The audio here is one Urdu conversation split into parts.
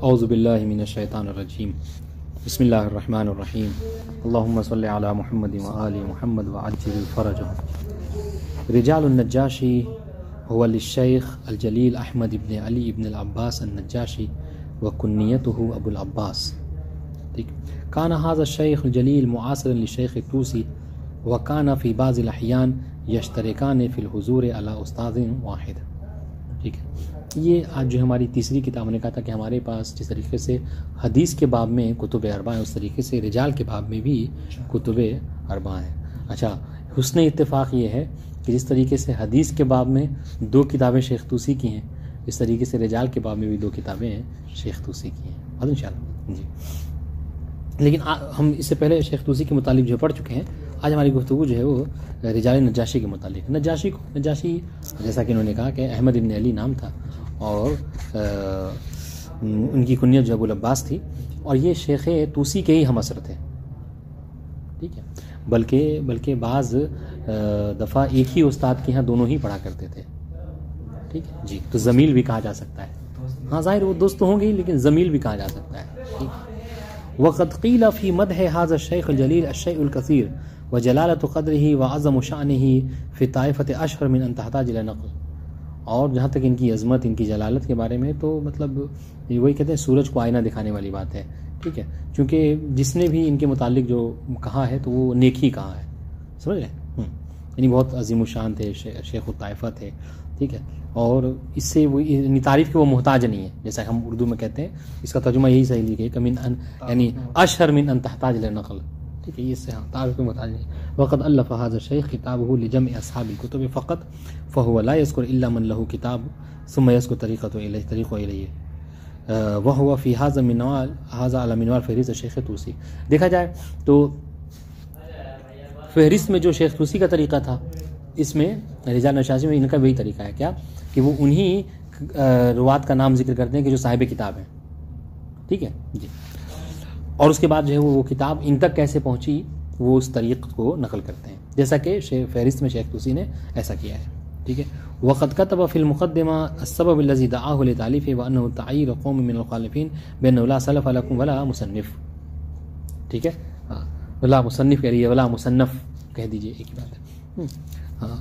اعوذ باللہ من الشیطان الرجیم بسم اللہ الرحمن الرحیم اللہم صلی علی محمد وآل محمد وعجل فرجهم رجال النجاشی هو للشیخ الجلیل احمد ابن علی ابن العباس النجاشی وکنیته ابو العباس. كان هذا الشیخ الجلیل معاصرا للشیخ الطوسی وكان في بعض الاحیان یشترکان فی الحضور علی استاذ واحد. ٹھیک ہے، یہ آج جو ہماری تیسری کتاب نے کہا تھا کہ ہمارے پاس جس طریقے سے حدیث کے باب میں کتب اربع ہیں اس طریقے سے رجال کے باب میں بھی کتب اربع ہیں. اچھا، حسن اتفاق یہ ہے کہ جس طریقے سے حدیث کے باب میں 2 کتابیں شیخ طوسی کی ہیں، اس طریقے سے رجال کے باب میں بھی 2 کتابیں شیخ طوسی کی ہیں. ان شاء اللہ جی. لیکن ہم اس سے پہلے شیخ طوسی کے متعلق جو پڑھ چکے ہیں. آج ہماری گفتگو جو ہے وہ رجال نجاشی کے متعلق. نجاشی جیسا کہ انہوں نے کہا کہ احمد ابن علی نام تھا اور ان کی کنیت جو ابو العباس تھی، اور یہ شیخ طوسی کے ہی ہم اثر تھے. ٹھیک ہے، بلکہ بعض دفعہ ایک ہی استاد کے یہاں دونوں ہی پڑھا کرتے تھے. ٹھیک ہے جی، تو زمیل بھی کہا جا سکتا ہے. ہاں ظاہر وہ دوست ہوں گے لیکن زمیل بھی کہا جا سکتا ہے. ٹھیک. وقد قیل فی مدح هذا الشیخ الجلیل الشیء الکثیر وجلالۃ قدرہ وعظم شأنہ فی طائفۃ اشہر من ان تحتاج الی نقل. اور جہاں تک ان کی عظمت، ان کی جلالت کے بارے میں، تو مطلب وہی کہتے ہیں سورج کو آئینہ دکھانے والی بات ہے. ٹھیک ہے، چونکہ جس نے بھی ان کے متعلق جو کہا ہے تو وہ نیک ہی کہا ہے. سمجھ رہے ہیں؟ یعنی بہت عظیم الشان تھے، شیخ الطائفہ تھے. ٹھیک ہے، اور اس سے وہ تعریف کے وہ محتاج نہیں ہے. جیسا ہم اردو میں کہتے ہیں، اس کا ترجمہ یہی صحیح لکھے کہ یعنی اشہر من ان تحتاج الی نقل. ٹھیک ہے، یہ سے تعریف کے محتاج نہیں. وقد الف هذا الشیخ کتابه لجمع اصحاب الكتب فقط فهو لا يذكر الا من له كتاب ثم يذكر طریقته الیہ وهو في هذا على منوال فہرست شیخ طوسی. دیکھا جائے تو فہرست میں جو شیخ طوسی کا طریقہ تھا، اس میں رجال نشاشی میں ان کا وہی طریقہ ہے کیا کہ وہ انہی روات کا نام ذکر کرتے ہیں کہ جو صاحب کتاب ہیں. ٹھیک ہے جی. اور اس کے بعد جو ہے وہ کتاب ان تک کیسے پہنچی وہ اس طریق کو نقل کرتے ہیں، جیسا کہ فہرست میں شیخ طوسی نے ایسا کیا ہے. ٹھیک ہے. وقد كتب في المقدمة السبب الذي دعاه لتأليفه وأنه تعيير قوم من الخالفين بأنه لا سلف لكم ولا مصنف. ٹھیک ہے، ولا مصنف کہہ رہی ہے، ولا مصنف کہہ دیجئے، ایک ہی بات ہے. ہاں،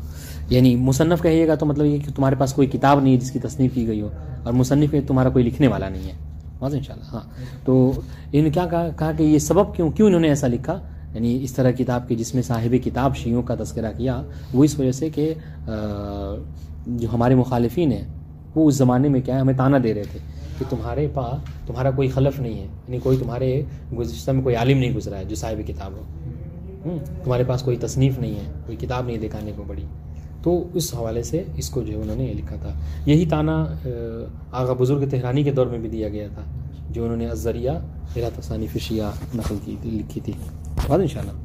یعنی مصنف کہیے گا تو مطلب یہ کہ تمہارے پاس کوئی کتاب نہیں ہے جس کی تصنیف کی گئی ہو، اور مصنف ہے تمہارا کوئی لکھنے والا نہیں ہے. واضح انشاءاللہ. ہاں، تو انہوں نے کیا کہا کہ یہ سبب کیوں انہوں نے ایسا لکھا، یعنی اس طرح کتاب کے جس میں صاحب کتاب شیعوں کا تذکرہ کیا، وہ اس وجہ سے کہ جو ہمارے مخالفین ہیں وہ اس زمانے میں کیا ہے، ہمیں تانا دے رہے تھے کہ تمہارا کوئی خلف نہیں ہے، یعنی کوئی تمہارے گزشتہ میں کوئی عالم نہیں گزرا ہے جو صاحب کتاب ہو، تمہارے پاس کوئی تصنیف نہیں ہے، کوئی کتاب نہیں دکھانے کو بڑی. تو اس حوالے سے اس کو جو ہے انہوں نے لکھا تھا. یہی تانا آغا بزرگ تہرانی کے دور میں بھی دیا گیا تھا، جو انہوں نے الذریعہ الى تصانیف شیعہ لکھی تھی. بعد انشاءاللہ.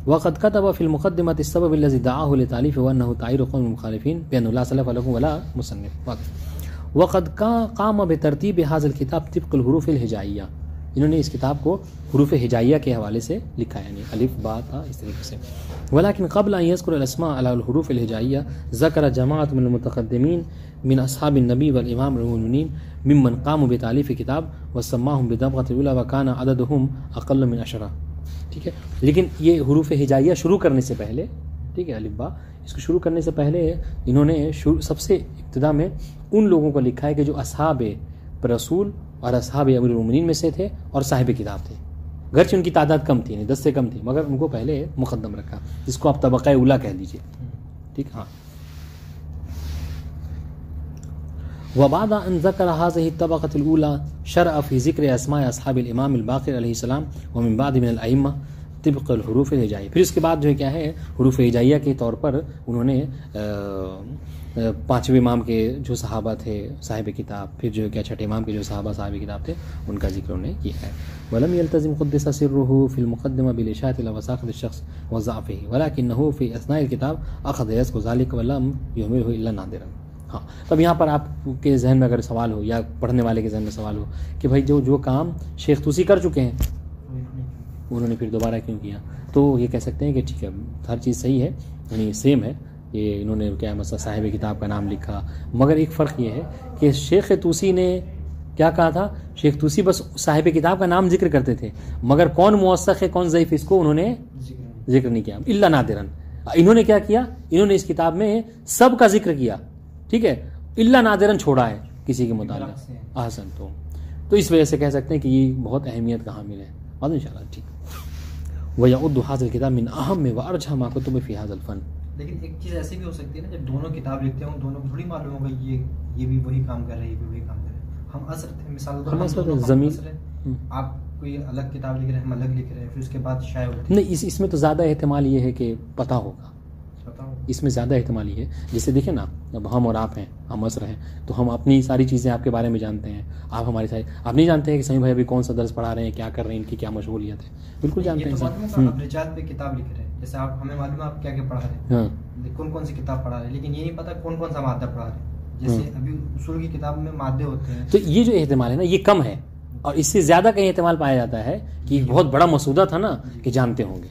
وقد كتب في المقدمة السبب الذي دعاه لتأليفه وأنه تعيير قوم المخالفين بأنه لا سلف لكم ولا مصنف. وقد قام بترتیب هذا الكتاب طبق الحروف الہجائیہ. انہوں نے اس کتاب کو حروف ہجائیہ کے حوالے سے لکھا، یعنی الف با تا اس طریقے سے. ولكن قبل ان يذكر الاسماء على الحروف الہجائیہ ذكر جماعة من المتقدمين من اصحاب النبی والامام المؤمنین ممن قاموا بتالیف کتاب وسماهم بدبغة الاولى وكان عددهم اقل من 10. ٹھیک ہے، لیکن یہ حروف ہجائیہ شروع کرنے سے پہلے، ٹھیک ہے، الف با، اس کو شروع کرنے سے پہلے انہوں نے سب سے ابتدا میں ان لوگوں کو لکھا ہے کہ جو اصحاب رسول اور اصحاب امیر المؤمنین میں سے تھے اور صاحب کتاب تھے. گرچہ ان کی تعداد کم تھی، 10 سے کم تھی، مگر ان کو پہلے مقدم رکھا، جس کو آپ طبقہ اولا کہہ لیجیے. ٹھیک. ہاں. وبعد ان ذکر هذه الطبقة الاولى شرع في ذکر اسماء اصحاب الامام الباقر علیہ السلام ومن بعد من الائمہ طبق الحروف الہجائیہ. پھر اس کے بعد جو ہے کیا ہے، حروف ہجائیہ کے طور پر انہوں نے 5ویں امام کے جو صحابہ تھے صاحب کتاب، پھر جو ہے کیا 6 امام کے جو صحابہ صاحب کتاب تھے ان کا ذکر انہوں نے کیا ہے. ولم يلتزم قدس سره في المقدمة بالاشارة الى وساقط الشخص وضعفه ولكنه في اثناء الكتاب اخذ يذكر ذلك ولم يهمله الا نادرا. ہاں، تب یہاں پر آپ کے ذہن میں اگر سوال ہو یا پڑھنے والے کے ذہن میں سوال ہو کہ بھائی جو کام شیخ طوسی کر چکے ہیں انہوں نے پھر دوبارہ کیوں کیا، تو یہ کہہ سکتے ہیں کہ ٹھیک ہے، ہر چیز صحیح ہے، یعنی سیم ہے، یہ انہوں نے کیا مثلا صاحب کتاب کا نام لکھا. مگر ایک فرق یہ ہے کہ شیخ طوسی نے کیا کہا تھا, شیخ طوسی بس صاحب کتاب کا نام ذکر کرتے تھے, مگر کون موثق ہے کون ضعیف اس کو انہوں نے ذکر نہیں کیا, الا نادرن. انہوں نے کیا کیا, انہوں نے اس کتاب میں سب کا ذکر کیا, ٹھیک ہے, الا نادرن چھوڑا ہے کسی کے متعلق. احسن. تو اس وجہ سے کہہ سکتے ہیں کہ یہ بہت اہمیت کا حامل ہے. بعد ان شاء اللہ ٹھیک. وَيَعُدُّ هَذَا الْكِتَابُ مِنْ أَهَمِّ وَأَرْجَحِ مَا كُتُبَ فِي هَذَا الْفَنِّ. لیکن ایک چیز ایسی بھی ہو سکتی ہے نا, جب دونوں کتاب لکھتے ہیں ان دونوں کو تھوڑی معلوم ہوگا یہ بھی وہی کام کر رہے ہیں, یہ بھی وہی کام کر رہے ہیں. ہم اثر تھے, مثال زمین, آپ کوئی الگ کتاب لکھ رہے ہیں, ہم الگ لکھ رہے ہیں, پھر اس کے بعد شائع ہوتی ہے. نہیں, اس میں تو زیادہ احتمال یہ ہے کہ پتہ ہوگا, اس میں زیادہ احتمال یہ ہے. جیسے دیکھیں نا, اب ہم اور آپ ہیں, ہم عصر ہیں, تو ہم اپنی ساری چیزیں آپ کے بارے میں جانتے ہیں, آپ ہماری ساری, آپ نہیں جانتے ہیں کہ سمیع بھائی ابھی کون سا درس پڑھا رہے ہیں, کیا کر رہے ہیں, ان کی کیا مشغولیت ہے, بالکل جانتے ہیں. آپ رجال پہ کتاب لکھ رہے ہیں, جیسے آپ ہمیں معلوم ہے آپ کیا کیا پڑھا رہے ہیں, کون کون سی کتاب پڑھا رہے ہیں, لیکن یہ نہیں پتا کون کون سا مادہ پڑھا رہے ہیں. جیسے ابھی اصول کی کتاب میں مادے ہوتے ہیں, تو یہ جو احتمال ہے نا یہ کم ہے, اور اس سے زیادہ کہیں احتمال پایا جاتا ہے کہ بہت بڑا مسودہ تھا نا کہ جانتے ہوں گے.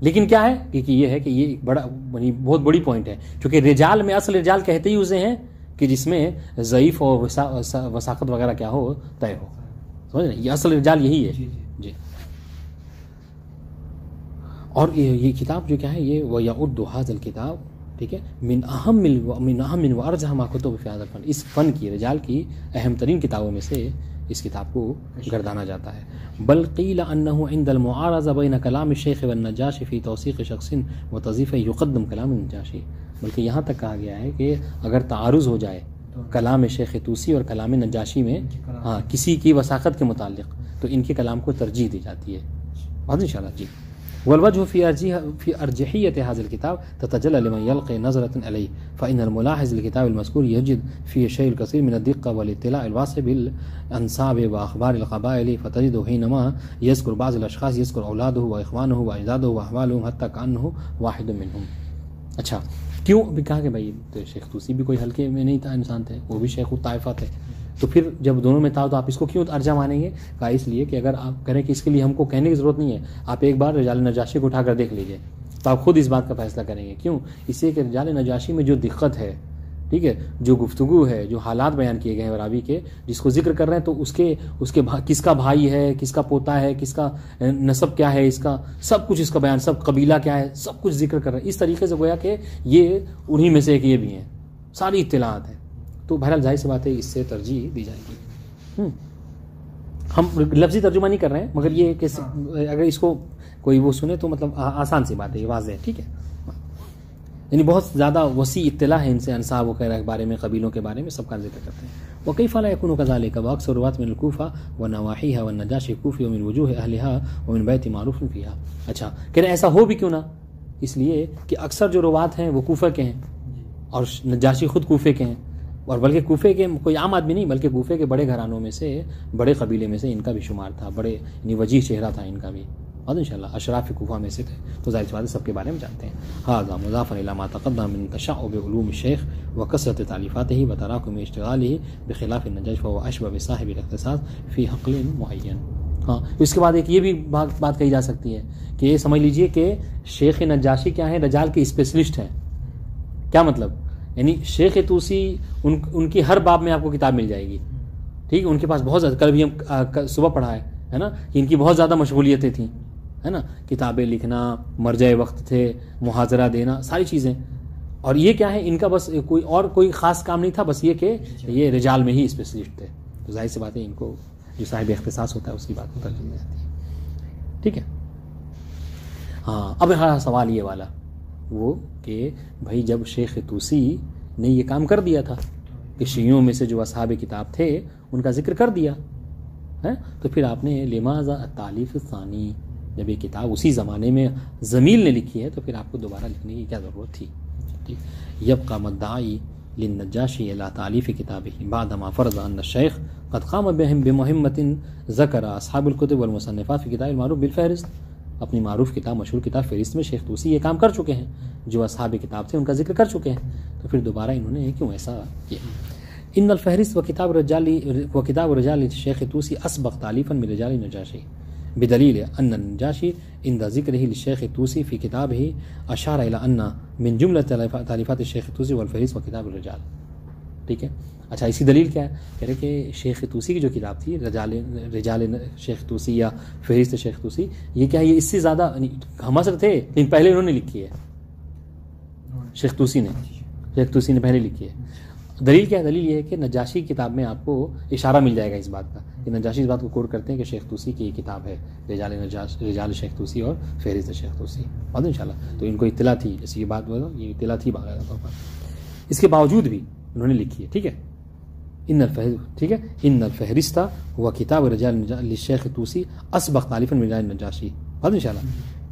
لیکن کیا ہے کہ یہ ہے کہ یہ ایک بڑا بہت بڑی پوائنٹ ہے, کیونکہ رجال میں اصل رجال کہتے ہی اسے ہیں کہ جس میں ضعیف اور وثاقت وغیرہ کیا ہو, طے ہو. سمجھ رہے ہیں, یہ اصل رجال یہی ہے. جی. اور یہ کتاب جو کیا ہے, یہ وَيَعُدُّ هَذَا الْكِتَابُ, ٹھیک ہے, من اہم وارجح ما کتب فی هذا الفن, اس فن کی, رجال کی اہم ترین کتابوں میں سے اس کتاب کو گردانا جاتا ہے. بل قیل انه عند المعارضه بین کلام الشیخ والنجاشی فی توثیق شخص وتضعیف یقدم کلام النجاشی, بلکہ یہاں تک کہا گیا ہے کہ اگر تعارض ہو جائے کلام شیخ طوسی اور کلام نجاشی میں, ہاں, کسی کی وثاقت کے متعلق, تو ان کے کلام کو ترجیح دی جاتی ہے. بعد انشاءاللہ. جی. والوجه في أرجحية هذا الكتاب تتجلى لمن يلقي نظرة عليه, فإن الملاحظ للكتاب المذكور يجد فيه شيء الكثير من الدقة والاطلاع الواسع بالأنساب وأخبار القبائل, فتجده حينما يذكر بعض الأشخاص يذكر أولاده وإخوانه وأجداده وأحوالهم حتى كأنه واحد منهم. اچھا, کیوں بھی کہا کہ بھائی شیخ طوسی بھی کوئی ہلکے میں نہیں تھا, انسان تھے, وہ بھی شیخ الطائفہ تھے, تو پھر جب دونوں میں تھا تو آپ اس کو کیوں ارجح مانیں گے؟ کہا اس لیے کہ اگر آپ کریں کہ اس کے لیے ہم کو کہنے کی ضرورت نہیں ہے, آپ ایک بار رجال نجاشی کو اٹھا کر دیکھ لیجئے تو آپ خود اس بات کا فیصلہ کریں گے. کیوں؟ اس لیے کہ رجال نجاشی میں جو دقت ہے, ٹھیک ہے, جو گفتگو ہے, جو حالات بیان کیے گئے ہیں رابی کے, جس کو ذکر کر رہے ہیں, تو اس کے کس کا بھائی ہے, کس کا پوتا ہے, کس کا نسب کیا ہے, اس کا سب کچھ, اس کا بیان, سب قبیلہ کیا ہے, سب کچھ ذکر کر رہے ہیں. اس طریقے سے گویا کہ یہ انہی میں سے ایک یہ بھی ہیں, ساری اطلاعات ہیں. تو بہرحال ظاہر سی بات ہے اس سے ترجیح دی جائے گی. ہم لفظی ترجمہ نہیں کر رہے ہیں, مگر یہ کہ اگر اس کو کوئی وہ سنے تو مطلب آسان سی بات ہے, یہ واضح ہے. ٹھیک ہے, یعنی بہت زیادہ وسیع اطلاع ہے ان سے, انصاب وغیرہ کے بارے میں, قبیلوں کے بارے میں, سب کا ذکر کرتے ہیں. وكيف لا يكون كذلك واكثر روات من الكوفه ونواحيها والنجاشي الكوفي ومن وجوه اهلها ومن بيت معروف فيها. اچھا, کہ ایسا ہو بھی کیوں نہ, اس لیے کہ اکثر جو روات ہیں وہ کوفہ کے ہیں, اور نجاشی خود کوفے کے ہیں, اور بلکہ کوفے کے کوئی عام آدمی نہیں, بلکہ کوفے کے بڑے گھرانوں میں سے, بڑے قبیلے میں سے ان کا بھی شمار تھا, بڑے یعنی وجیح چہرہ تھا ان کا بھی, اور انشاءاللہ اشراف کوفہ میں سے تھے. تو ظاہر بات ہے سب کے بارے میں جانتے ہیں. ھذا مضاف الی ما تقدم من تشعب علوم الشیخ وکثرت تعلیفاته وتراکم اشتغاله بخلاف النجاشی فهو اشبه بصاحب الاختصاص فی حقل معین. ہاں, اس کے بعد ایک یہ بھی بات کہی جا سکتی ہے کہ یہ سمجھ لیجئے کہ شیخ نجاشی کیا ہیں, رجال کے اسپیشلسٹ ہیں. کیا مطلب؟ یعنی شیخ طوسی ان کی ہر باب میں آپ کو کتاب مل جائے گی, ٹھیک ہے, ان کے پاس بہت زیادہ, کل بھی ہم صبح پڑھا ہے نا, کہ ان کی بہت زیادہ مشغولیتیں تھیں, ہے نا, کتابیں لکھنا, مرجع وقت تھے, محاضرہ دینا, ساری چیزیں. اور یہ کیا ہے, ان کا بس کوئی خاص کام نہیں تھا, بس یہ کہ یہ رجال میں ہی اسپیشلسٹ تھے. تو ظاہر سی بات ہے ان کو جو صاحب اختصاص ہوتا ہے اس کی بات کو ترجمہ دی جاتی ہے. ٹھیک ہے. ہاں, اب سوال یہ والا وہ کہ بھائی جب شیخ طوسی نے یہ کام کر دیا تھا کہ شیعوں میں سے جو اصحاب کتاب تھے ان کا ذکر کر دیا ہے, تو پھر آپ نے لماذا التالیف الثانی, جب یہ کتاب اسی زمانے میں زمیل نے لکھی ہے تو پھر آپ کو دوبارہ لکھنے کی کیا ضرورت تھی؟ یبقى مدعی للنجاشی الى تالیف کتابه بعدما فرض ان الشیخ قد قام بهم بمهمة ذکر اصحاب الکتب والمصنفات فی کتاب المعروف بالفہرست. اپنی معروف کتاب, مشہور کتاب فہرست میں شیخ طوسی یہ کام کر چکے ہیں, جو اصحاب کتاب تھے ان کا ذکر کر چکے ہیں, تو پھر دوبارہ انہوں نے کیوں ایسا کیا؟ ان الفہرست و کتاب رجال شیخ طوسی اسبق تالیفا من رجال نجاشی. بدلیل ان النجاشی عند ذکرہ للشیخ الطوسی فی کتابہ اشار الی ان من جملہ تالیفات الشیخ الطوسی والفہرست و کتاب الرجال. ٹھیک ہے. اچھا اسی دلیل کیا ہے؟ کہہ رہے کہ شیخ طوسی کی جو کتاب تھی رجال شیخ طوسی یا فہرست شیخ طوسی، یہ کیا ہے، یہ اس سے زیادہ ہم اثر تھے لیکن پہلے انہوں نے لکھی ہے، شیخ طوسی نے پہلے لکھی ہے. دلیل کیا ہے؟ دلیل یہ ہے کہ نجاشی کی کتاب میں آپ کو اشارہ مل جائے گا اس بات کا کہ نجاشی اس بات کو کوٹ کرتے ہیں کہ شیخ طوسی کی یہ کتاب ہے رجال شیخ طوسی اور فہرست شیخ طوسی. بات ان شاء اللہ تو ان کو اطلاع تھی، جیسے یہ بات بولو یہ اطلاع تھی باقاعدہ طور پر. اس کے باوجود بھی انہوں نے لکھی ہے. ٹھیک ہے. ان الفہرست ہوا کتاب رجال شیخ طوسی اسبق تالیفا من رجال النجاشی. بات ان شاء اللہ.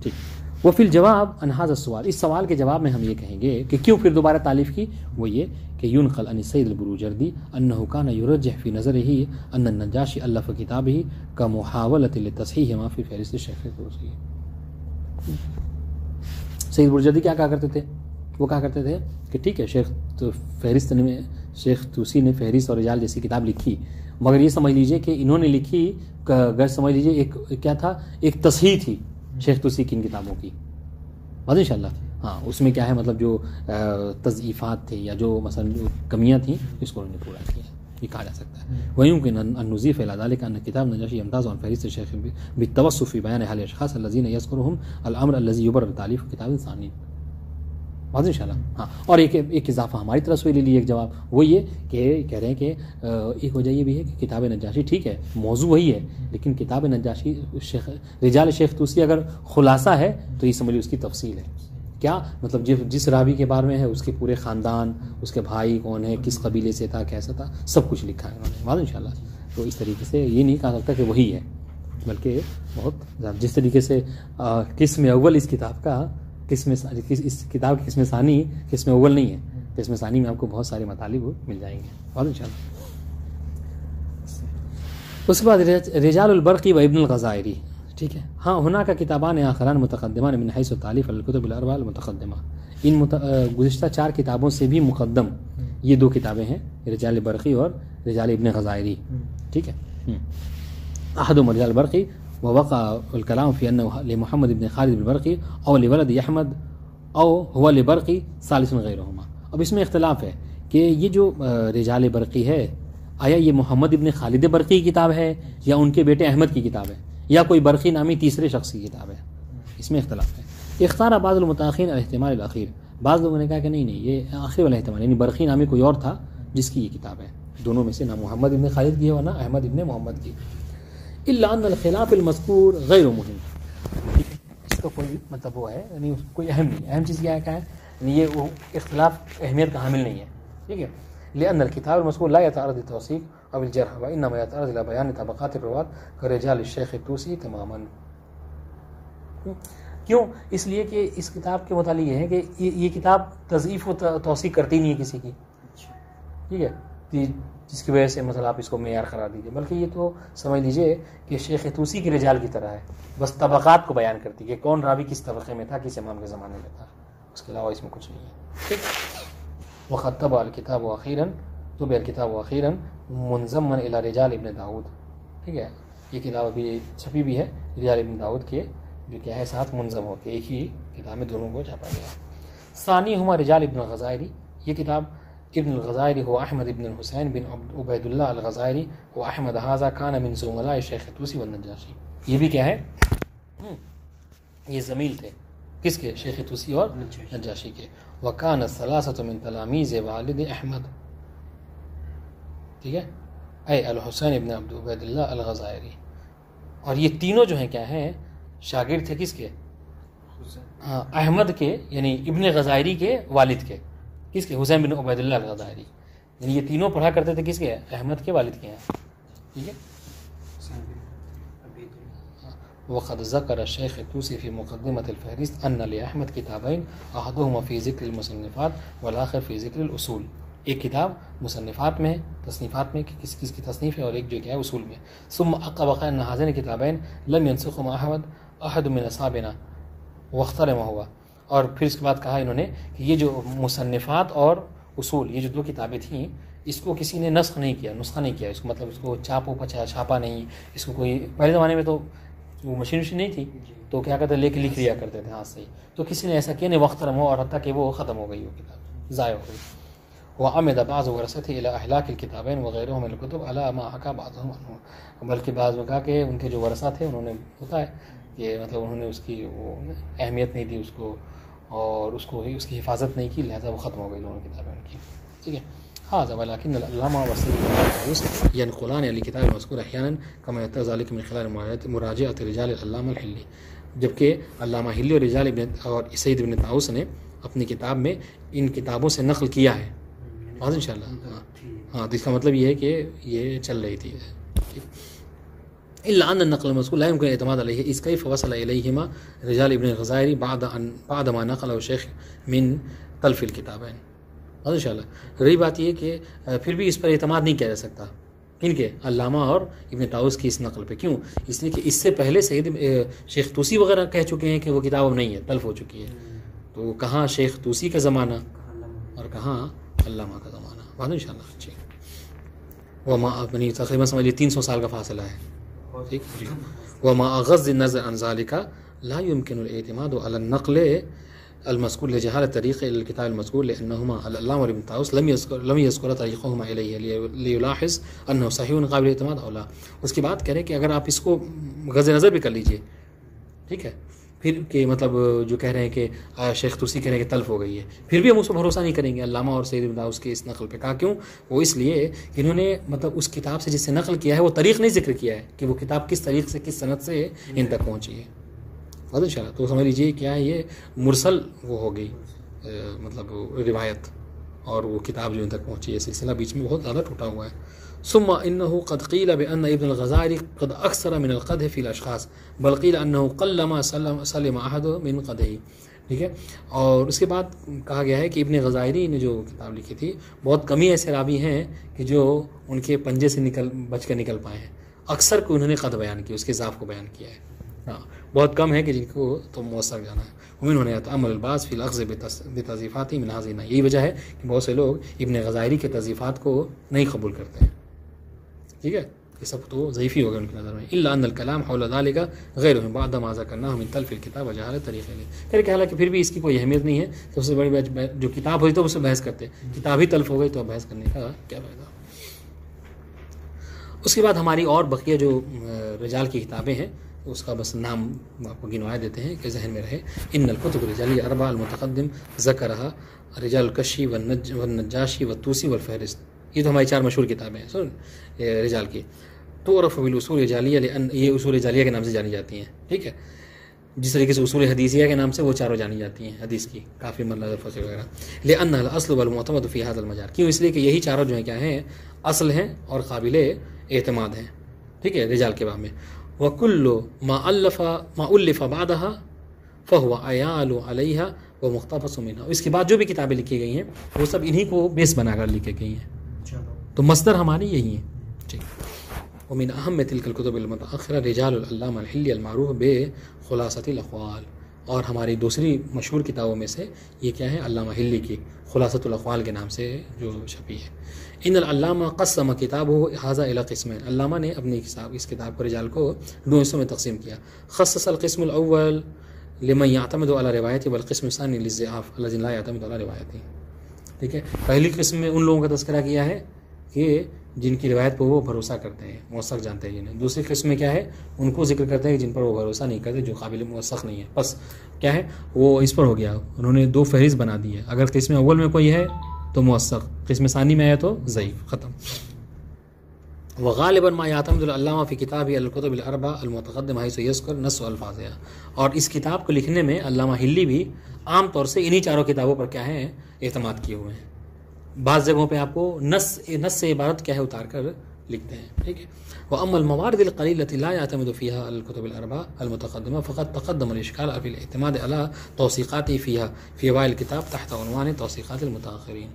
ٹھیک. وفی الجواب عن هذا السؤال، اس سوال کے جواب میں ہم یہ کہیں گے کہ کیوں پھر دوبارہ تالیف کی. وہ یہ کہ ينقل عن السيد البروجردي انه كان يرجح في نظره ان النجاشي الف كتابه كمحاولة لتصحيح ما في فہرست الشیخ طوسی. سید بروجردی کیا کہا کرتے تھے؟ وہ کہا کرتے تھے کہ ٹھیک ہے شیخ طوسی نے فہرست اور رجال جیسی کتاب لکھی، مگر یہ سمجھ لیجئے کہ انہوں نے لکھی اگر سمجھ لیجئے ایک کیا تھا، ایک تصحیح تھی شیخ طوسی کی ان کتابوں کی. بات انشاءاللہ. ہاں اس میں کیا ہے مطلب جو تضعیفات تھے یا جو مثلا جو کمیاں تھیں اس کو انہوں نے پورا کیا، یہ کہا جا سکتا ہے. ويمكن ان نضيف الى ذلك ان كتاب النجاشي يمتاز عن فہرست الشيخ بالتوسع في بيان حال الاشخاص الذين يذكرهم الامر الذي يبرر تالیف کتاب ثانی. بات انشاءاللہ. ہاں اور ایک اضافہ ہماری طرف سے لے لیے ایک جواب، وہ یہ کہ کہہ رہے ہیں کہ ایک وجہ یہ بھی ہے کہ کتاب نجاشی ٹھیک ہے موضوع وہی ہے، لیکن کتاب نجاشی رجال شیخ طوسی اگر خلاصہ ہے تو یہ سمجھ اس کی تفصیل ہے. کیا مطلب جس راوی کے بارے میں ہے اس کے پورے خاندان، اس کے بھائی کون ہے، کس قبیلے سے تھا، کیسا تھا، سب کچھ لکھا ہے انہوں نے. بات انشاءاللہ. تو اس طریقے سے یہ نہیں کہا سکتا کہ وہی ہے، بلکہ بہت جس طریقے سے قسم اول اس کتاب کا اس کتاب کی قسم ثانی قسم اول نہیں ہے، قسم ثانی میں آپ کو بہت سارے مطالب مل جائیں گے. بہت انشاءاللہ. اس کے بعد رجال البرقی و ابن الغزائری. ٹھیک ہے. ہاں ہونا کا کتابان آخران متقدمان من حیث التالیف الکتب الاربع المتقدمہ. ان گزشتہ 4 کتابوں سے بھی مقدم یہ 2 کتابیں ہیں، رجال برقی اور رجال ابن غزائری. ٹھیک ہے. احدهم رجال برقی ووقع الكلام في انه لمحمد بن خالد البرقي او لولد احمد او هو لبرقي ثالث غيرهما. اب اس میں اختلاف ہے کہ یہ جو رجال برقی ہے آیا یہ محمد ابن خالد برقی کی کتاب ہے یا ان کے بیٹے احمد کی کتاب ہے یا کوئی برقی نامی تیسرے شخص کی کتاب ہے. اس میں اختلاف ہے. اختار بعض المتاخرین الاحتمال الاخیر. بعض لوگوں نے کہا کہ نہیں یہ آخری والا احتمال، یعنی برقی نامی کوئی اور تھا جس کی یہ کتاب ہے. دونوں میں سے نہ محمد ابن خالد کی ہے اور نہ احمد ابن محمد کی. الا ان الخلاف المذکور غیر مهم. اس کا کوئی مطلب وہ ہے یعنی کوئی اہم نہیں. اہم چیز کیا ہے یعنی یہ وہ اختلاف اہمیت کا حامل نہیں ہے. ٹھیک ہے. لأن الكتاب المذكور لا يتعرض للتوثيق أو الجرح وإنما يتعرض إلى بيان طبقات الرواة كرجال الشيخ الطوسي تماما. کیوں؟ اس لیے کہ اس کتاب کے متعلق یہ ہے کہ یہ کتاب تضعیف و توثیق کرتی نہیں ہے کسی کی. ٹھیک ہے. جس کی وجہ سے مثلا آپ اس کو معیار قرار دیجیے، بلکہ یہ تو سمجھ لیجئے کہ شیخ طوسی کی رجال کی طرح ہے، بس طبقات کو بیان کرتی ہے کہ کون راوی کس طبقے میں تھا، کس امام کے زمانے میں تھا. اس کے علاوہ اس میں کچھ نہیں ہے. ٹھیک. وقد طبع الكتاب اخیرا منضما الى رجال ابن داود. ٹھیک ہے. یہ کتاب ابھی چھپی بھی ہے رجال ابن داود کے، جو کیا ہے ساتھ منظم ہو کے ایک ہی کتاب میں دونوں کو چھپا گیا. ثانی ہما رجال ابن الغزائری. یہ کتاب ابن الغزائری هو احمد ابن الحسین بن عبید اللہ الغزائری و احمد هذا كان من زملاء شیخ طوسی والنجاشی. یہ بھی کیا ہے، یہ زمیل تھے کس کے؟ شیخ طوسی اور نجاشی کے. وكان الثلاثة من تلاميذ والد احمد. ٹھیک ہے. اے الحسین ابن عبید اللہ الغزائری. اور یہ تینوں جو ہیں کیا ہیں، شاگرد تھے کس کے؟ احمد کے، یعنی ابن غزائری کے والد کے. کس کے؟ حسین بن عبید اللہ الغزائری. یعنی یہ تینوں پڑھا کرتے تھے کس کے؟ احمد کے والد کے ہیں. ٹھیک ہے. وقد ذكر الشيخ الطوسي في مقدمة الفهرست أن لأحمد كتابين أحدهما في ذكر المصنفات والآخر في ذكر الأصول. ایک کتاب مصنفات میں ہے، تصنیفات میں کس کی تصنیف ہے، اور ایک جو کیا ہے اصول میں. ثم عقب أن هذين الكتابين لم ينسخهما أحد من أصحابنا واخترم هو. اور پھر اس کے بعد کہا انہوں نے کہ یہ جو مصنفات اور اصول، یہ جو 2 کتابیں تھیں، اس کو کسی نے نسخ نہیں کیا، نسخہ نہیں کیا. اس کو مطلب اس کو چھاپا نہیں، اس کو کوئی پہلے زمانے میں تو وہ مشین نہیں تھی تو کیا کرتے لے کے لکھ لیا کرتے تھے ہاتھ سے ہی. تو کسی نے ایسا کیا نہیں وقت رم ہو اور حتیٰ کہ وہ ختم ہو گئی وہ کتاب ضائع ہو گئی. وعمد بعض ورثته الى اهلاك الكتابين وغيرهم من الكتب على ما حكى بعضهم عنه. بلکہ بعض میں کہا کہ ان کے جو ورثہ تھے انہوں نے ہوتا ہے کہ مطلب انہوں نے اس کی وہ اہمیت نہیں دی اس کو اور اس کی حفاظت نہیں کی لہذا وہ ختم ہو گئی دونوں کتابیں ان کی. ٹھیک ہے. هذا ولكن العلامة والسيد ينقلان الكتاب المذكور احيانا كما يتم ذلك من خلال مراجعة رجال العلامة الحلی. جبکہ علامہ حلی اور رجال اور سید ابن طاؤس نے اپنی کتاب میں ان کتابوں سے نقل کیا ہے. بات ان شاء اللہ. ہاں تو اس کا مطلب یہ ہے کہ یہ چل رہی تھی. الا ان النقل المذكور لا يمكن الاعتماد عليه اذ كيف وصل اليهما رجال ابن الغزائري بعد ما نقله الشيخ من تلف الكتابين. ان شاء اللہ. رہی بات یہ کہ پھر بھی اس پر اعتماد نہیں کیا جا سکتا ان کے علامہ اور ابن طاؤس کی اس نقل پہ. کیوں؟ اس لیے کہ اس سے پہلے سید شیخ طوسی وغیرہ کہہ چکے ہیں کہ وہ کتاب اب نہیں ہے تلف ہو چکی ہے. تو کہاں شیخ طوسی کا زمانہ اور کہاں علامہ کا زمانہ. بات ان شاء اللہ. ٹھیک. وما اپنی تقریباً سمجھ لیے 300 سال کا فاصلہ ہے. ٹھیک جی. وما غض النظر عن ذلك لا يمكن الاعتماد على النقل المذكور لجهالة طريق الكتاب المذكور لأنهما العلامة وابن طاؤس لم يذكر طريقهما إليه ليلاحظ أنه صحيح قابل اعتماد أو لا. اس کی بات کریں کہ اگر آپ اس کو غض نظر بھی کر لیجئے ٹھیک ہے پھر کہ مطلب جو کہہ رہے ہیں کہ شیخ طوسی کہہ رہے ہیں کہ تلف ہو گئی ہے پھر بھی ہم اس پر بھروسہ نہیں کریں گے علامہ اور سید ابن طاؤس کے اس نقل پہ. کہا کیوں؟ وہ اس لیے کہ انہوں نے مطلب اس کتاب سے جس سے نقل کیا ہے وہ طریق نہیں ذکر کیا ہے کہ وہ کتاب کس طریق سے کس سند سے ان تک پہنچی ہے. ان شاء اللہ. تو سمجھ لیجیے کیا ہے یہ مرسل وہ ہو گئی مطلب روایت اور وہ کتاب جو ان تک پہنچی ہے سلسلہ بیچ میں بہت زیادہ ٹوٹا ہوا ہے. ثم انه قد قيل بان ابن الغزائري قد اكثر من القدح في الاشخاص بل قيل انه قلما سلم احد من قدحه. ٹھیک ہے. اور اس کے بعد کہا گیا ہے کہ ابن غزائری نے جو کتاب لکھی تھی بہت کم ہی ایسے راوی ہیں کہ جو ان کے پنجے سے بچ کر نکل پائے ہیں. اکثر کو انہوں نے قد بیان کیا اس کے ضعف کو بیان کیا ہے. ہاں بہت کم ہے کہ جن کو تو مؤثر جانا ہے. انہوں نے تعمل الباس فی الاخذ بتضیفات من هذه. یہی وجہ ہے کہ بہت سے لوگ ابن غزائری کے تضیفات کو نہیں قبول کرتے ہیں. ٹھیک ہے. یہ سب تو ضعیفی ہو گیا ان کی نظر میں. الا ان الكلام حول ذلك غیر بعد ما ذكرناه من تلف الكتاب وجهاله طریقے لے. کہ حالانکہ پھر بھی اس کی کوئی اہمیت نہیں ہے. سب سے بڑی جو کتاب ہوئی تو اس سے بحث کرتے. کتاب ہی تلف ہو گئی تو بحث کرنے کا کیا فائدہ. اس کے بعد ہماری اور بقیہ جو رجال کی کتابیں ہیں اس کا بس نام آپ کو گنوائے دیتے ہیں کہ ذہن میں رہے. ان الکتب الرجالی اربع المتقدم ذکرها رجال الکشی والنجاشی والطوسی والفہرست. یہ تو ہماری 4 مشہور کتابیں ہیں سن رجال کی. تو عرف بالاصول رجالیہ لان یہ اصول رجالیہ کے نام سے جانی جاتی ہیں. ٹھیک ہے. جس طریقے سے اصول حدیثیہ کے نام سے وہ 4 جانی جاتی ہیں حدیث کی کافی مطلب فصل وغیرہ. لان الاصل والمعتمد فی هذا المجال. کیوں؟ اس لیے کہ یہی 4 جو ہیں کیا ہیں اصل ہیں اور قابل اعتماد ہیں. ٹھیک ہے. رجال کے باب میں وَكُلُّ مَا أُلِّفَ بعدها فَهُوَ عَيَالُ عَلَيْهَا وَمُقْتَبَسٌ مِنْهَا. اس کے بعد جو بھی کتابیں لکھی گئی ہیں وہ سب انہی کو بیس بنا کر لکھی گئی ہیں. تو مصدر ہماری یہی ہے. ٹھیک. ومن اہم تلک الکتب المتأخرہ رجال العلامہ الحلی المعروف بخلاصۃ الاقوال. اور ہماری دوسری مشہور کتابوں میں سے یہ کیا ہے علامہ حلی کی خلاصۃ الاقوال کے نام سے جو چھپی ہے. ان العلامہ قسم کتابه هذا الى قسمين. علامہ نے اپنی اس کتاب کو رجال کو 2 حصوں میں تقسیم کیا. خصص القسم الاول لمن يعتمد على روایته والقسم الثاني للضعاف الذين لا يعتمد على روایته. ٹھیک ہے. پہلی قسم میں ان لوگوں کا تذکرہ کیا ہے کہ جن کی روایت پر وہ بھروسہ کرتے ہیں موثق جانتے ہیں جنہیں. دوسری قسم میں کیا ہے ان کو ذکر کرتے ہیں جن پر وہ بھروسہ نہیں کرتے جو قابل موثق نہیں ہے. بس کیا ہے وہ اس پر ہو گیا. انہوں نے 2 فہرست بنا دی ہے. اگر قسم اول میں کوئی ہے تو موثق قسم ثانی میں ہے تو ضعیف. ختم. وغالبا ما يعتمد العلامہ فی کتابہ الکتب الاربع المتقدمہ حیث یذکر نص الفاظها. اور اس کتاب کو لکھنے میں علامہ حلی بھی عام طور سے انہی 4 کتابوں پر کیا ہے اعتماد کیے ہوئے ہیں. بعض جگہوں پہ آپ کو نص سے عبارت کیا ہے اتار کر لکھتے ہیں. ٹھیک ہے. واما الموارد القليله لا يعتمد فيها الكتب الاربعه المتقدمه فقد تقدم الاشكال في الاعتماد على توثيقاته فيها في اوائل الكتاب تحت عنوان توثيقات المتاخرين.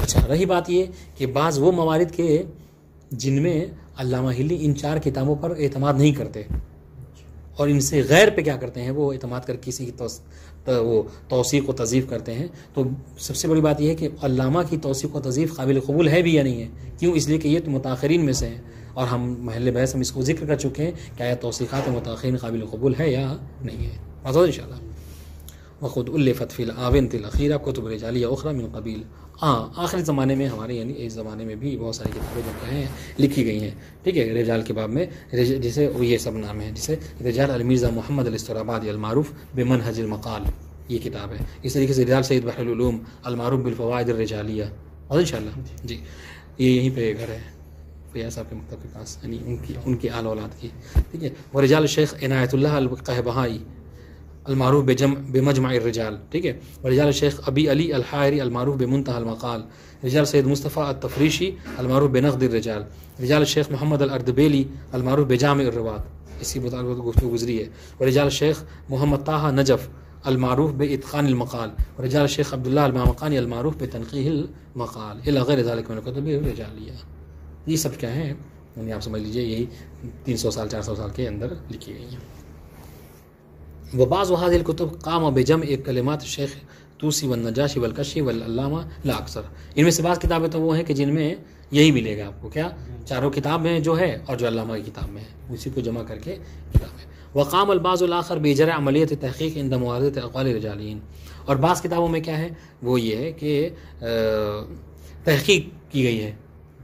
اچھا رہی بات یہ کہ بعض وہ موارد کے جن میں علامہ حلی ان 4 کتابوں پر اعتماد نہیں کرتے اور ان سے غیر پہ کیا کرتے ہیں وہ اعتماد کر کسی کی وہ توثیق و تضعیف کرتے ہیں، تو سب سے بڑی بات یہ ہے کہ علامہ کی توثیق و تضعیف قابل قبول ہے بھی یا نہیں ہے. کیوں؟ اس لیے کہ یہ تو متاخرین میں سے ہیں، اور ہم محل بحث ہم اس کو ذکر کر چکے ہیں کہ آیا توثیقات متاخرین قابل قبول ہے یا نہیں ہے. بات ہو ان شاء اللہ. وخود الفت فی الآونۃ الاخیرہ کتب رجالیہ اخری من قبیل. آخری زمانے میں ہمارے یعنی اس زمانے میں بھی بہت ساری کتابیں جو ہیں لکھی گئی ہیں، ٹھیک ہے، رجال کے باب میں، جسے یہ سب نام ہیں، جسے رجال المرزا محمد الاسترابادی المعروف بمنہج المقال، یہ کتاب ہے. اس طریقے سے رجال سید بحر العلوم المعروف بالفوائد الرجالیہ، اور انشاءاللہ جی یہ یہیں پہ گھر ہے فیاض صاحب کے مکتب کے پاس، یعنی ان کی آل اولاد کی، ٹھیک ہے. وہ رجال الشیخ عنایت اللہ القہبہائی المعروف بمجمع الرجال، ٹھیک ہے. ورجال الشیخ ابی علی الحائری المعروف بمنتہى المقال. رجال سید مصطفیٰ التفریشی المعروف بنقد الرجال. رجال الشیخ محمد الاردبیلی المعروف بجامع الروات، اسی متعلق گفتگو گزری ہے. ورجال الشیخ محمد طه نجف المعروف باتقان المقال. ورجال الشیخ عبداللہ المامقانی المعروف بتنقیح المقال الى غیر ذلك من الکتب الرجالیہ. یہ سب کیا ہیں یعنی آپ سمجھ لیجئے یہی 300 سال 400 سال کے اندر لکھی گئی ہیں. وبعض هذه الكتب قام بجمع کلمات الشیخ توسی والنجاشی والکشی والعلامہ لا اکثر. ان میں سے بعض کتابیں تو وہ ہیں کہ جن میں یہی ملے گا آپ کو، کیا چاروں کتاب میں جو ہے اور جو علامہ کی کتاب میں ہے اسی کو جمع کر کے کتاب ہے. وقام البعض الاخر باجراء عملیت تحقیق عند معارضۃ اقوال الرجالیین. اور بعض کتابوں میں کیا ہے وہ یہ ہے کہ تحقیق کی گئی ہے،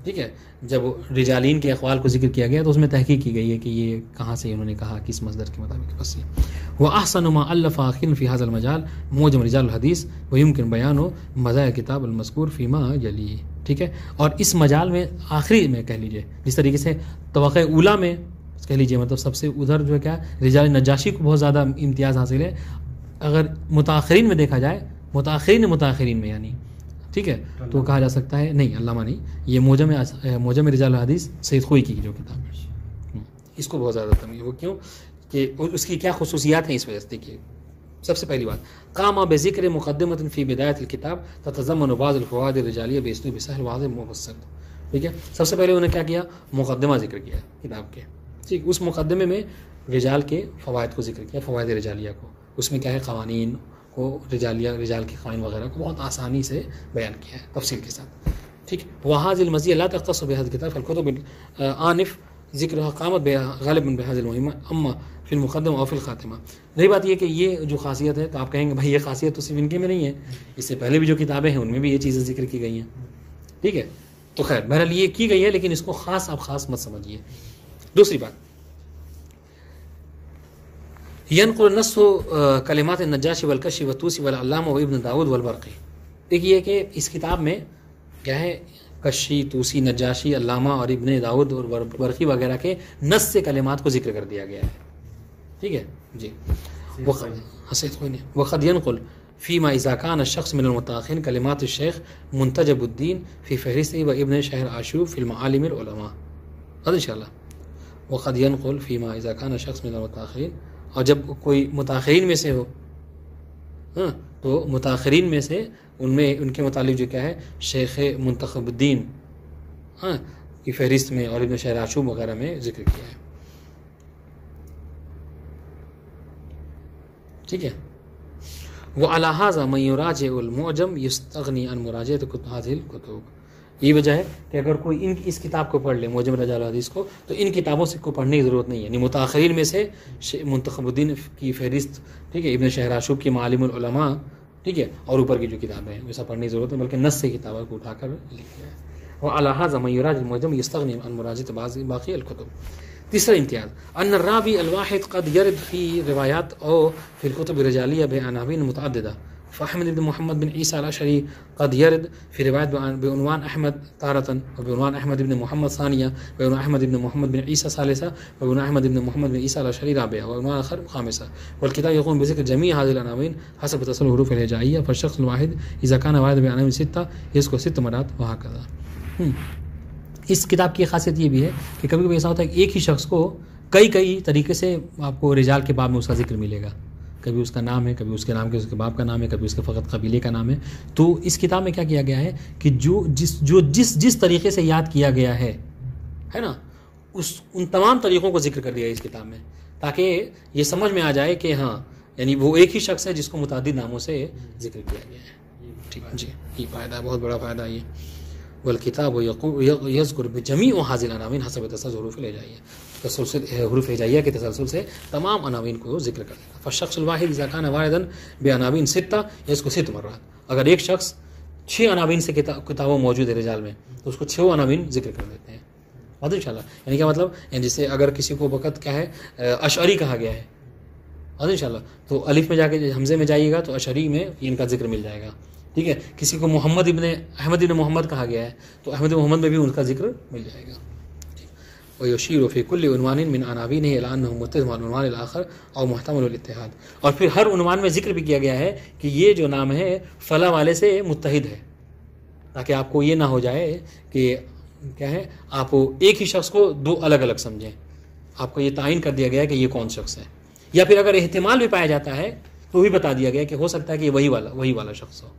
ٹھیک ہے. جب رجالین کے اقوال کو ذکر کیا گیا تو اس میں تحقیق کی گئی ہے کہ یہ کہاں سے انہوں نے کہا، کس مصدر کے مطابق. بس وأحسن ما ألف آخر في هذا المجال موجم رجال الحدیث ويمكن بیان مزایا کتاب المذکور فيما يلي، ٹھیک ہے. اور اس مجال میں آخری میں کہہ لیجئے جس طریقے سے طبقہ اولا میں کہہ لیجئے، مطلب سب سے ادھر جو ہے کیا رجال نجاشی کو بہت زیادہ امتیاز حاصل ہے. اگر متاخرین میں دیکھا جائے، متاخرین میں یعنی، ٹھیک ہے، تو کہا جا سکتا ہے نہیں علامہ نہیں، یہ موجم رجال الحدیث سید خوئی کی جو کتاب ہے اس کو بہت زیادہ تمیز. وہ کیوں کہ اس کی کیا خصوصیات ہیں اس وجہ سے. دیکھیے سب سے پہلی بات، قام بذکر مقدمۃ فی بدایۃ الکتاب تتضمن بعض الفوائد الرجالیہ باسلوب سہل واضح مبسط، ٹھیک ہے. سب سے پہلے انہوں نے کیا کیا، مقدمہ ذکر کیا کتاب کے، ٹھیک. اس مقدمے میں رجال کے فوائد کو ذکر کیا، فوائد رجالیہ کو. اس میں کیا ہے قوانین کو، رجال کے قوانین وغیرہ کو بہت آسانی سے بیان کیا ہے تفصیل کے ساتھ، ٹھیک. وهذه المزیہ لا تختص بهذا الكتاب فالكتب آنف ذکر قامت غالبا بهذه المهمه اما فی المقدمہ اور فی الخاتمہ. رہی بات یہ کہ یہ جو خاصیت ہے تو آپ کہیں گے بھائی یہ خاصیت تو صرف ان کے میں نہیں ہے، اس سے پہلے بھی جو کتابیں ہیں ان میں بھی یہ چیزیں ذکر کی گئی ہیں، ٹھیک ہے. تو خیر بہرحال یہ کی گئی ہے لیکن اس کو خاص آپ خاص مت سمجھیے. دوسری بات، ینقل نص کلمات النجاشی والکشی والطوسی والعلامہ وابن داود والبرقی. دیکھیے کہ اس کتاب میں کیا ہے کشی، طوسی، نجاشی، علامہ اور ابن داود اور برقی وغیرہ کے نص سے کلمات کو ذکر کر دیا گیا ہے، ٹھیک ہے جی. وقد ينقل فيما اذا كان الشخص من المتاخرين كلمات الشيخ منتجب الدين في فهرسته وابن شهر عاشور في المعالم العلماء. هذا ان شاء الله. وقد ينقل فيما اذا كان الشخص من المتاخرين، اور جب کوئی متاخرین میں سے ہو تو متاخرین میں سے ان کے متعلق جو کیا ہے شیخ منتخب الدین کی فہرست میں اور ابن شہر عاشور وغیرہ میں ذکر کیا ہے، ٹھیک ہے. وعلى هذا من يراجع المعجم يستغني عن مراجعة هذه الكتب. یہ وجہ ہے کہ اگر کوئی اس کتاب کو پڑھ لے معجم رجال الحدیث کو تو ان کتابوں سے کو پڑھنے کی ضرورت نہیں ہے. یعنی متاخرین میں سے منتخب الدین کی فہرست، ٹھیک ہے، ابن شہر عاشور کی معالم العلماء، ٹھیک ہے، اور اوپر کی جو کتابیں ہیں ویسا پڑھنے کی ضرورت ہے، بلکہ نص سے کتابوں کو اٹھا کر لکھا ہے. وعلى هذا من يراجع المعجم يستغني عن مراجعة باقي الكتب. تیسرا امتیاز، ان الراوی الواحد قد يرد في روايات او في الكتب الرجالية بعناوين متعددة. فأحمد بن محمد بن عيسى الأشعري قد يرد في روايات بعنوان أحمد تارة، وبعنوان أحمد بن محمد ثانية، وبعنوان أحمد بن محمد بن عيسى ثالثة، وبعنوان أحمد بن محمد بن عيسى الأشعري رابعة، وبعنوان آخر خامسة. والكتاب يقوم بذكر جميع هذه العناوين حسب تسلسل الحروف الهجائية. فالشخص الواحد إذا كان واحد بعناوين 6 يذكر 6 مرات وهكذا. اس کتاب کی خاصیت یہ بھی ہے کہ کبھی کبھی ایسا ہوتا ہے کہ ایک ہی شخص کو کئی طریقے سے آپ کو رجال کے باب میں اس کا ذکر ملے گا. کبھی اس کا نام ہے، کبھی اس کے نام کے اس کے باپ کا نام ہے، کبھی اس کے فقط قبیلے کا نام ہے. تو اس کتاب میں کیا کیا گیا ہے کہ جس طریقے سے یاد کیا گیا ہے نا، ان تمام طریقوں کو ذکر کر دیا ہے اس کتاب میں، تاکہ یہ سمجھ میں آ جائے کہ ہاں یعنی وہ ایک ہی شخص ہے جس کو متعدد ناموں سے ذکر کیا گیا ہے. ٹھیک ہے جی, یہ فائدہ ہے, بہت بڑا فائدہ ہے یہ. والکتاب یذکر بجمیع هذه العناوین حسب تسلسل حروف الہجائیہ, تسلسل حروف ہجائیہ کے تسلسل سے تمام عناوین کو ذکر کر دیتا. فالشخص الواحد اذا كان واردا بعناوین 6 یذکر 6 مرات, اگر ایک شخص 6 عناوین سے کتابوں موجود ہے رجال میں تو اس کو 6 عناوین ذکر کر دیتے ہیں. اور انشاءاللہ یعنی کیا مطلب, یعنی جیسے اگر کسی کو وقت کیا ہے اشعری کہا گیا ہے, اور انشاءاللہ تو الف میں جا کے حمزے میں جائیے گا تو اشعری میں ان کا ذکر مل جائے گا. ٹھیک ہے, کسی کو محمد ابن احمد ابن محمد کہا گیا ہے تو احمد محمد میں بھی ان کا ذکر مل جائے گا. ويشير في كل عنوان من عناوینه الى انه متهم العنوان الاخر او محتمل الاتحاد, اور پھر ہر عنوان میں ذکر بھی کیا گیا ہے کہ یہ جو نام ہے فلاں والے سے متحد ہے, تاکہ آپ کو یہ نہ ہو جائے کہ کیا ہے آپ ایک ہی شخص کو دو الگ الگ سمجھیں. آپ کو یہ تعین کر دیا گیا ہے کہ یہ کون شخص ہے, یا پھر اگر احتمال بھی پایا جاتا ہے تو بھی بتا دیا گیا کہ ہو سکتا ہے کہ یہ وہی والا شخص ہو.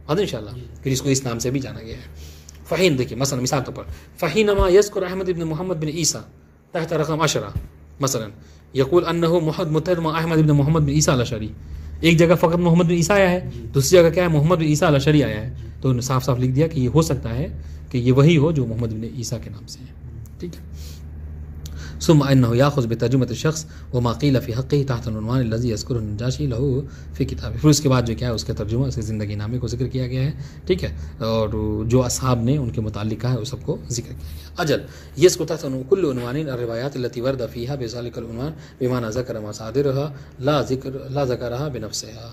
ہاں انشاءاللہ پھر اس کو اس نام سے بھی جانا گیا ہے. فہین دیکھیے مثلا مثال طور پر فحینما یذکر احمد ابن محمد بن عیسیٰ تحت رقم 10 مثلا یقول انه متهم احمد ابن محمد بن عیسیٰ الاشعری, ایک جگہ فقط محمد بن عیسیٰ آیا ہے, دوسری جگہ کیا ہے محمد بن عیسیٰ الاشعری آیا ہے, تو انہوں نے صاف صاف لکھ دیا کہ یہ ہو سکتا ہے کہ یہ وہی ہو جو محمد بن عیسیٰ کے نام سے ہے. ٹھیک ہے. ثم انه ياخذ بترجمه الشخص وما قيل في حقه تحت العنوان الذي يذكره النجاشي له في كتابه. پھر اس کے بعد جو کیا ہے اس کا ترجمہ اس کے زندگی نامے کو ذکر کیا گیا ہے. ٹھیک ہے, اور جو اصحاب نے ان کے متعلق کہا ہے اس سب کو ذکر کیا گیا. اجل يذكر تحت كل عنوان الروايات التي ورد فيها بذلك العنوان بمعنى ذكر مصادرها لا ذكرها بنفسها.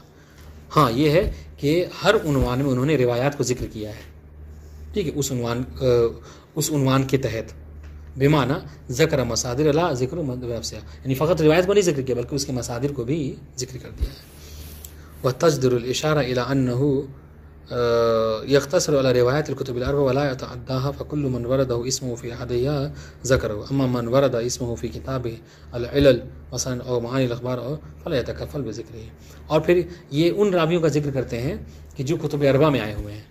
ہاں یہ ہے کہ ہر عنوان میں انہوں نے روایات کو ذکر کیا ہے. ٹھیک ہے, اس عنوان کے تحت بمعنی ذکر مصادر لا ذکر بنفسها, یعنی فقط روایت کو نہیں ذکر کیا بلکہ اس کے مصادر کو بھی ذکر کر دیا ہے. وتجدر الاشارہ الى انه يختصر على روايات الكتب الاربع ولا يتعداها فكل من ورده اسمه في احدها ذكره, اما من ورد اسمه في كتابه العلل مثلا او معاني الاخبار فلا يتكفل بذكره. اور پھر یہ ان راویوں کا ذکر کرتے ہیں کہ جو کتب اربع میں آئے ہوئے ہیں,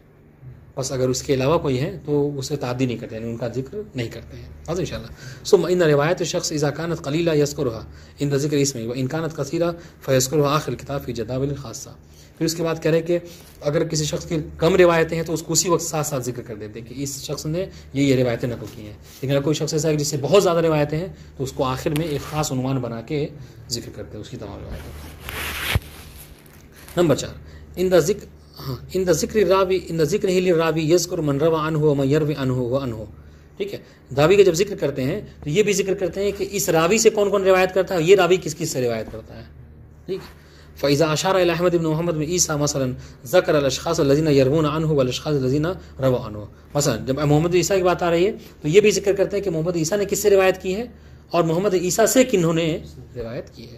بس اگر اس کے علاوہ کوئی ہے تو اسے تعدی نہیں کرتے, یعنی ان کا ذکر نہیں کرتے ہیں. بس انشاءاللہ. ثم ان روایت الشخص اذا كانت قليله يذكرها عند ذکر اسمه وان كانت كثيره فيذكرها اخر الكتاب في جداول خاصه. پھر اس کے بعد کہہ رہے کہ اگر کسی شخص کی کم روایتیں ہیں تو اس کو اسی وقت ساتھ ساتھ ذکر کر دیتے ہیں کہ اس شخص نے یہ روایتیں نقل کی ہیں. لیکن اگر کوئی شخص ایسا ہے جس سے بہت زیادہ روایتیں ہیں تو اس کو آخر میں ایک خاص عنوان بنا کے ذکر کرتے ہیں اس کی تمام روایتوں. نمبر 4 ان ذکر الراوی ان ذکر الراوی یذکر من روى عنه ومن يروي عنه وعنه. ٹھیک ہے, راوی کا جب ذکر کرتے ہیں تو یہ بھی ذکر کرتے ہیں کہ اس راوی سے کون کون روایت کرتا ہے, یہ راوی کس کس سے روایت کرتا ہے. ٹھیک ہے. فاذا اشار الى احمد بن محمد بن عیسیٰ مثلا ذکر الاشخاص الذين يروون عنه والاشخاص الذين رووا عنه. مثلا جب محمد عیسیٰ کی بات آ رہی ہے تو یہ بھی ذکر کرتے ہیں کہ محمد عیسیٰ نے کس سے روایت کی ہے اور محمد عیسیٰ سے کنہوں نے روایت کی ہے.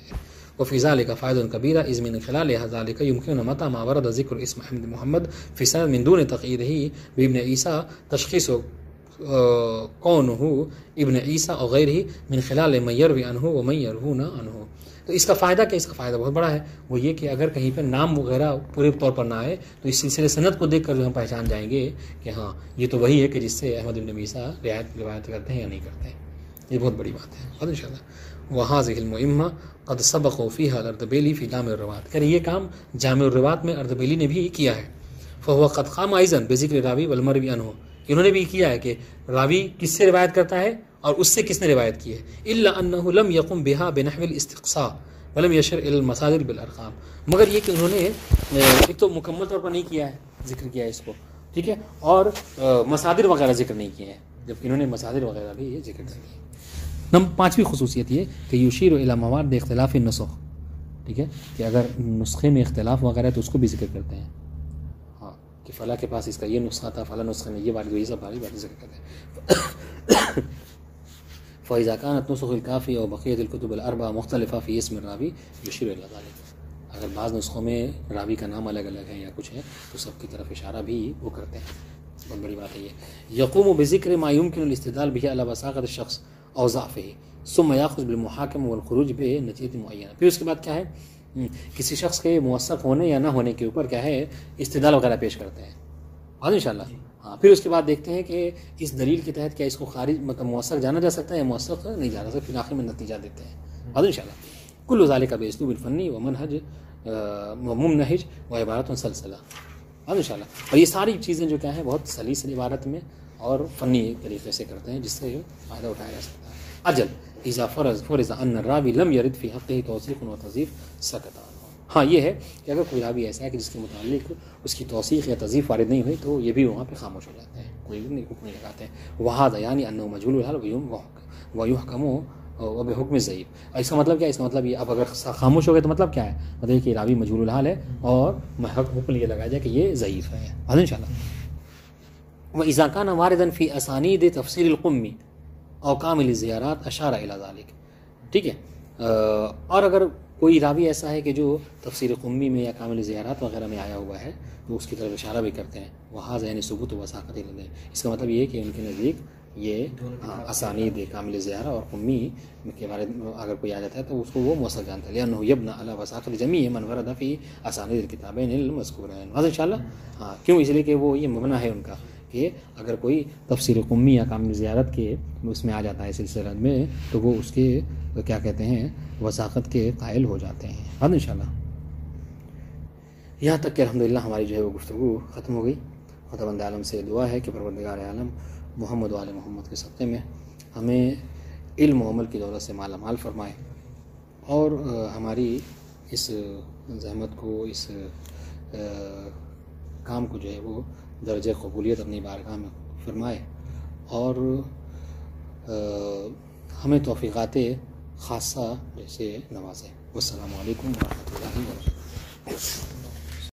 وفي ذلك فائدة كبيرة إذ من خلالها ذلك يمكن متى ما ورد ذكر اسم أحمد محمد في سند من دون تقييده بابن عيسى تشخيص كونه ابن عيسى أو غيره من خلال من يروي عنه ومن يروون عنه. تو اس کا فائدہ کیا, اس کا فائدہ بہت بڑا ہے, وہ یہ کہ اگر کہیں پر نام وغیرہ پورے طور پر نہ آئے تو اس سلسلے سند کو دیکھ کر جو ہم پہچان جائیں گے کہ ہاں یہ تو وہی ہے کہ جس سے احمد بن عیسیٰ روایت کرتے ہیں یا نہیں کرتے ہیں. یہ بہت بڑی بات ہے. اور انشاءاللہ وهذه المهمة قد سبقوا فيها الأردبيلي في جامع الروات. کہ یہ کام جامع الروات میں اردبیلی نے بھی کیا ہے. فهو قد قام أيضا بذكر الراوي والمروي عنه, انہوں نے بھی کیا ہے کہ راوی کس سے روایت کرتا ہے اور اس سے کس نے روایت کی ہے. إلا أنه لم يقم بها بنحو الاستقصاء ولم يشر إلى المصادر بالأرقام. مگر یہ کہ انہوں نے ایک تو مکمل طور پر نہیں کیا ہے, ذکر کیا ہے اس کو, ٹھیک ہے, اور مصادر وغیرہ ذکر نہیں کیے ہیں, جبکہ انہوں نے مصادر وغیرہ بھی ذکر کر دیے. نمبر 5ویں خصوصیت یہ کہ یشیر الی موارد اختلاف النسخ. ٹھیک ہے, کہ اگر نسخے میں اختلاف وغیرہ ہے تو اس کو بھی ذکر کرتے ہیں. ہاں کہ فلاں کے پاس اس کا یہ نسخہ تھا, فلاں نسخے میں یہ بات, یہ سب بات ذکر کرتے ہیں. فإذا كانت نسخ الكافی اور بقیۃ الکتب الاربعہ مختلفہ فی اسم الراوی یشیر الی ذلک. اگر بعض نسخوں میں راوی کا نام الگ الگ ہے یا کچھ ہے تو سب کی طرف اشارہ بھی وہ کرتے ہیں. بہت بڑی بات ہے یہ. یقوم بذکر ما يمكن الاستدلال به على وثاقة الشخص او ضعفه ثم ياخذ بالمحاكمه والخروج بنتیجہ معینہ. پھر اس کے بعد کیا ہے, کسی شخص کے موثق ہونے یا نہ ہونے کے اوپر کیا ہے استدلال وغیرہ پیش کرتے ہیں. ہاں انشاءاللہ. ہاں پھر اس کے بعد دیکھتے ہیں کہ اس دلیل کے تحت کیا اس کو خارج مطلب موثق جانا جا سکتا ہے یا موثق نہیں جانا سکتا, پھر آخر میں نتیجہ دیتے ہیں. ہاں انشاءاللہ. کل ذالک باسلوب فنی و منہج و ممنہج و عبارت سلسلہ. اب ان شاء اللہ. اور یہ ساری چیزیں جو کیا ہیں بہت سلیس عبارت میں اور فنی طریقے سے کرتے ہیں جس سے فائدہ اٹھایا جا سکتا ہے. اجل اذا فرض ان الراوی لم يرد في حقه توثیق و تضعیف سکت عنہ. ہاں یہ ہے کہ اگر کوئی راوی ایسا ہے کہ جس کے متعلق اس کی توثیق یا تضعیف وارد نہیں ہوئی تو یہ بھی وہاں پہ خاموش ہو جاتے ہیں, کوئی بھی حکم نہیں لگاتے ہیں. وہذا یعنی انه مجهول الحال ويحكم وبحکم ضعیف. اس کا مطلب کیا ہے؟ اس کا مطلب یہ اب اگر خاموش ہو گئے تو مطلب کیا ہے؟ مطلب کہ راوی مجهول الحال ہے اور حکم یہ لگایا جائے کہ یہ ضعیف ہے. ان شاء اللہ. واذا كان واردا في اسانید تفسیر القمی او کامل الزیارات اشار الى ذلك. ٹھیک ہے. اور اگر کوئی راوی ایسا ہے کہ جو تفسیر قمی میں یا کامل زیارات وغیرہ میں آیا ہوا ہے تو اس کی طرف اشارہ بھی کرتے ہیں. وہاں یعنی ثبوت و وثاقت لدے. اس کا مطلب یہ ہے کہ ان کے نزدیک یہ اسانید کامل زیارہ اور قمی کے بارے میں اگر کوئی آ جاتا ہے تو اس کو وہ موثق جانتا ہے. لأنه يبنى على وثاقت جميع من ورد في اسانید الکتابین المذکورین. واضح انشاءاللہ. ہاں کیوں؟ اس لیے کہ وہ یہ مبنی ہے ان کا کہ اگر کوئی تفسیر قمی یا کامل زیارت کے اس میں آ جاتا ہے سلسلہ میں تو وہ اس کے کیا کہتے ہیں وثاقت کے قائل ہو جاتے ہیں. ہاں انشاءاللہ. یہاں تک کہ الحمدللہ ہماری جو ہے وہ گفتگو ختم ہو گئی. خداوند عالم سے دعا ہے کہ پروردگار عالم محمد و آل محمد کے صدقے میں ہمیں علم و عمل کی دولت سے مالا مال فرمائے اور ہماری اس زحمت کو اس کام کو جو ہے وہ درجہ قبولیت اپنی بارگاہ میں فرمائے اور ہمیں توفیقات خاصہ جیسے نوازے. والسلام علیکم ورحمۃ اللہ وبرکاتہ.